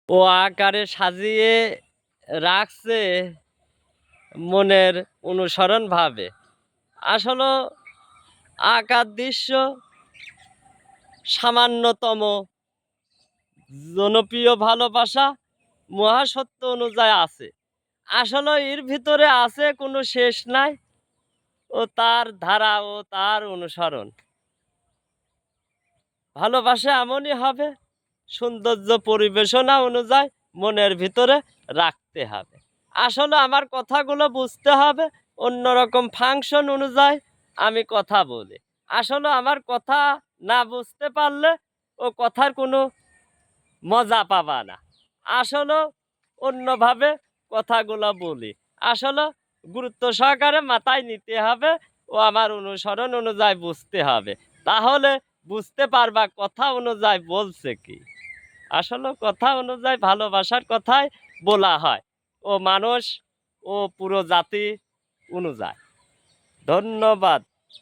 ও আকারে সাজিয়ে রাখছে মনের অনুসরণ ভাবে। আসলে আঁকার দৃশ্য সামান্যতম জনপ্রিয় ভালোবাসা মহাসত্য অনুযায়ী আছে। আসলে এর ভিতরে আছে কোনো শেষ নাই, ও তার ধারা ও তার অনুসরণ। ভালোবাসা এমনই হবে, সৌন্দর্য পরিবেশনা অনুযায়ী মনের ভিতরে রাখতে হবে। আসলে আমার কথাগুলো বুঝতে হবে, অন্যরকম ফাংশন অনুযায়ী আমি কথা বলি। আসলে আমার কথা না বুঝতে পারলে ও কথার কোনো মজা পাবা না। আসলে অন্যভাবে কথাগুলো বলি। আসলে গুরুত্ব সহকারে মাথায় নিতে হবে ও আমার অনুসরণ অনুযায়ী বুঝতে হবে। তাহলে বুঝতে পারবা কথা অনুযায়ী বলছে কি। আসলে কথা অনুযায়ী ভালোবাসার কথাই বলা হয় ও মানুষ ও পুরো জাতি অনুযায়ী। ধন্যবাদ।